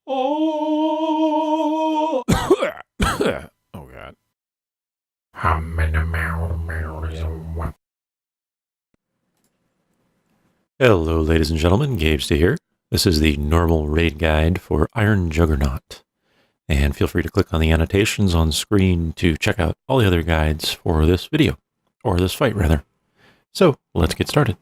Oh, oh God. Hello, ladies and gentlemen. Gabe's here. This is the normal raid guide for Iron Juggernaut. And feel free to click on the annotations on screen to check out all the other guides for this video, or this fight, rather. So, let's get started.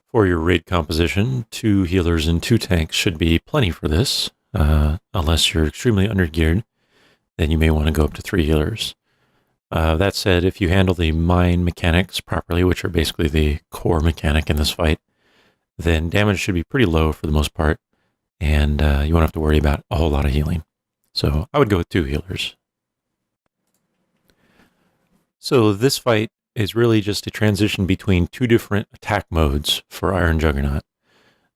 For your raid composition, 2 healers and 2 tanks should be plenty for this. Unless you're extremely undergeared, then you may want to go up to 3 healers. That said, if you handle the mine mechanics properly, which are basically the core mechanic in this fight, then damage should be pretty low for the most part, and you won't have to worry about a whole lot of healing. So I would go with 2 healers. So this fight is really just a transition between 2 different attack modes for Iron Juggernaut.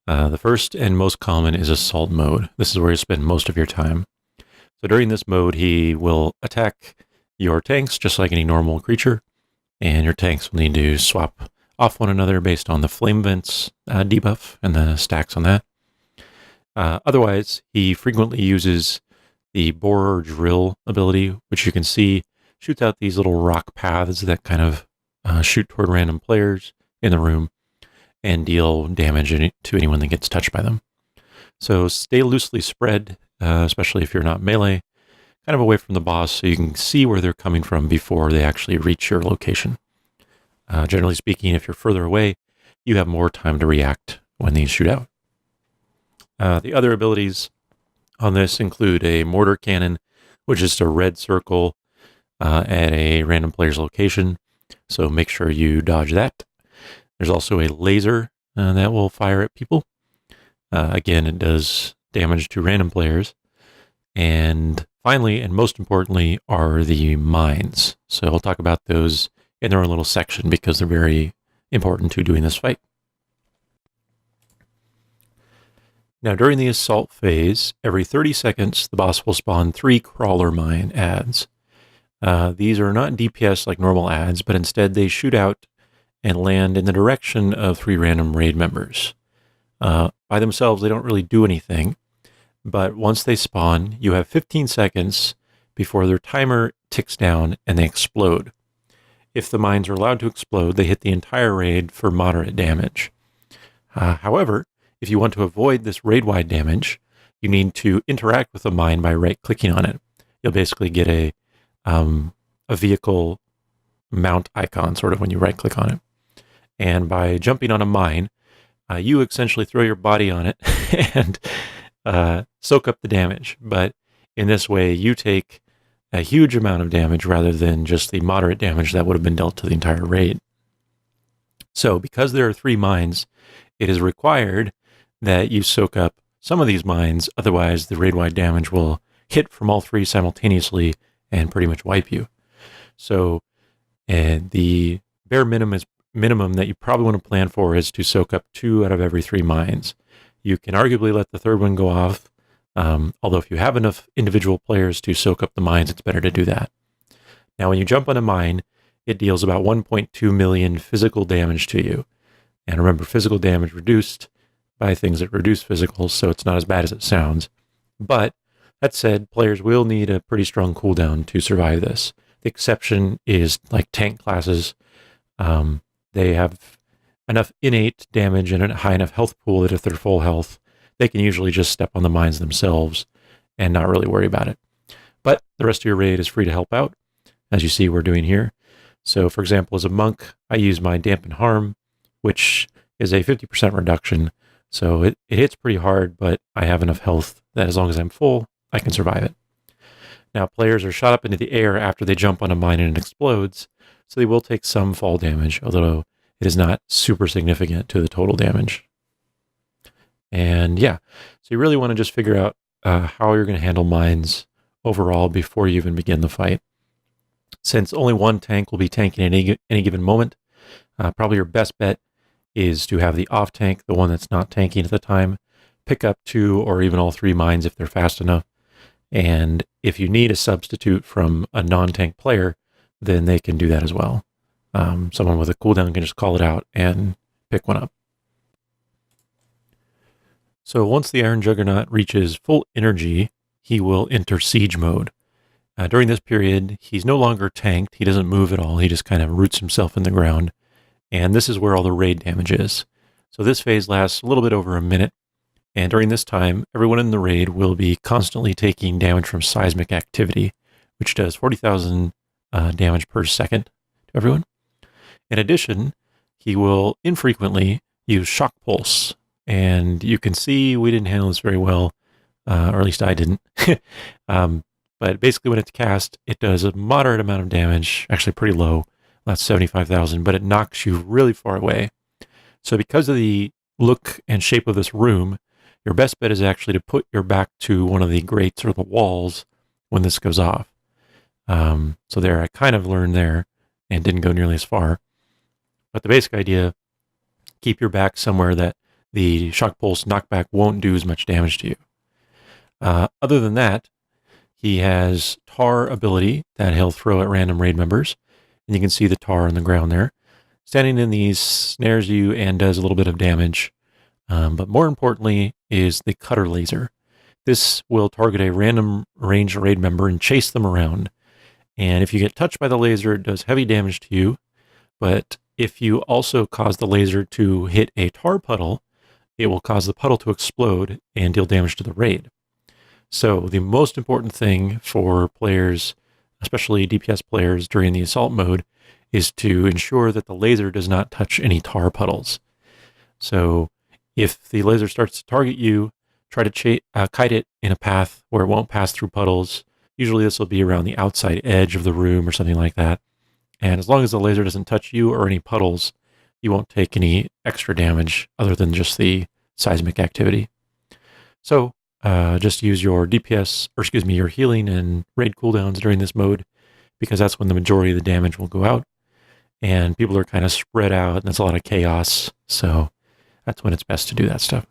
The first and most common is Assault mode. This is where you spend most of your time. So during this mode, he will attack your tanks just like any normal creature, and your tanks will need to swap off one another based on the flame vents debuff and the stacks on that. Otherwise, he frequently uses the borer drill ability, which you can see shoots out these little rock paths that kind of shoot toward random players in the room and deal damage to anyone that gets touched by them. So stay loosely spread, especially if you're not melee, kind of away from the boss so you can see where they're coming from before they actually reach your location. Generally speaking, if you're further away, you have more time to react when these shoot out. The other abilities on this include a mortar cannon, which is a red circle at a random player's location, so make sure you dodge that. There's also a laser that will fire at people. Again, it does damage to random players. And finally, and most importantly, are the mines. So I'll talk about those in their own little section because they're very important to doing this fight. Now, during the assault phase, every 30 seconds, the boss will spawn 3 crawler mine adds. These are not DPS like normal adds, but instead they shoot out and land in the direction of 3 random raid members. By themselves, they don't really do anything, but once they spawn, you have 15 seconds before their timer ticks down and they explode. If the mines are allowed to explode, they hit the entire raid for moderate damage. However, if you want to avoid this raid-wide damage, you need to interact with the mine by right-clicking on it. You'll basically get a vehicle mount icon, sort of, when you right-click on it. And by jumping on a mine, you essentially throw your body on it and soak up the damage. But in this way, you take a huge amount of damage rather than just the moderate damage that would have been dealt to the entire raid. So because there are 3 mines, it is required that you soak up some of these mines, otherwise the raid-wide damage will hit from all 3 simultaneously and pretty much wipe you. So the bare minimum that you probably want to plan for is to soak up 2 out of every 3 mines. You can arguably let the third one go off, although if you have enough individual players to soak up the mines, it's better to do that. Now, when you jump on a mine, it deals about 1.2 million physical damage to you. And remember, physical damage reduced by things that reduce physical, so it's not as bad as it sounds. But that said, players will need a pretty strong cooldown to survive this. The exception is like tank classes. They have enough innate damage and a high enough health pool that if they're full health, they can usually just step on the mines themselves and not really worry about it. But the rest of your raid is free to help out, as you see we're doing here. So for example, as a monk, I use my Dampen Harm, which is a 50% reduction. So it hits pretty hard, but I have enough health that as long as I'm full, I can survive it. Now, players are shot up into the air after they jump on a mine and it explodes, so they will take some fall damage, although it is not super significant to the total damage. And yeah, so you really want to just figure out how you're going to handle mines overall before you even begin the fight. Since only 1 tank will be tanking at any given moment, probably your best bet is to have the off tank, the one that's not tanking at the time, pick up 2 or even all 3 mines if they're fast enough. And if you need a substitute from a non-tank player, then they can do that as well. Someone with a cooldown can just call it out and pick one up. So once the Iron Juggernaut reaches full energy, he will enter siege mode. During this period, he's no longer tanked. He doesn't move at all. He just kind of roots himself in the ground. And this is where all the raid damage is. So this phase lasts a little bit over a minute. And during this time, everyone in the raid will be constantly taking damage from seismic activity, which does 40,000 damage per second to everyone. In addition, he will infrequently use shock pulse. And you can see we didn't handle this very well, or at least I didn't. But basically when it's cast, it does a moderate amount of damage, actually pretty low. That's 75,000, but it knocks you really far away. So because of the look and shape of this room, your best bet is actually to put your back to one of the grates or the walls when this goes off. So there, I kind of learned there and didn't go nearly as far. But the basic idea, keep your back somewhere that the shock pulse knockback won't do as much damage to you. Other than that, he has tar ability that he'll throw at random raid members. And you can see the tar on the ground there. Standing in these snares you and does a little bit of damage. But more importantly is the cutter laser. This will target a random ranged raid member and chase them around. And if you get touched by the laser, it does heavy damage to you. But if you also cause the laser to hit a tar puddle, it will cause the puddle to explode and deal damage to the raid. So the most important thing for players, especially DPS players during the assault mode, is to ensure that the laser does not touch any tar puddles. So if the laser starts to target you, try to kite it in a path where it won't pass through puddles. Usually this will be around the outside edge of the room or something like that. And as long as the laser doesn't touch you or any puddles, you won't take any extra damage other than just the seismic activity. So just use your DPS, or excuse me, your healing and raid cooldowns during this mode, because that's when the majority of the damage will go out. And people are kind of spread out, and there's a lot of chaos. So that's when it's best to do that stuff.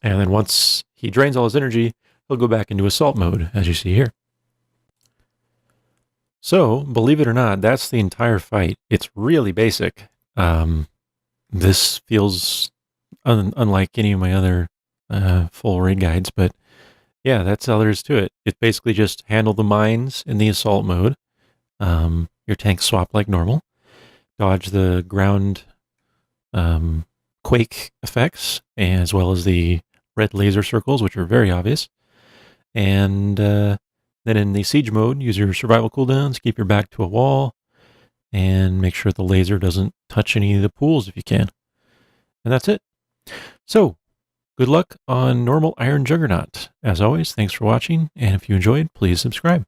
And then once he drains all his energy, he'll go back into assault mode, as you see here. So, believe it or not, that's the entire fight. It's really basic. This feels unlike any of my other full raid guides, but yeah, that's all there is to it. It's basically just handle the mines in the assault mode. Your tanks swap like normal. Dodge the ground quake effects, as well as the red laser circles, which are very obvious. And then in the siege mode, use your survival cooldowns, keep your back to a wall, and make sure the laser doesn't touch any of the pools if you can. And that's it. So, good luck on normal Iron Juggernaut. As always, thanks for watching, and if you enjoyed, please subscribe.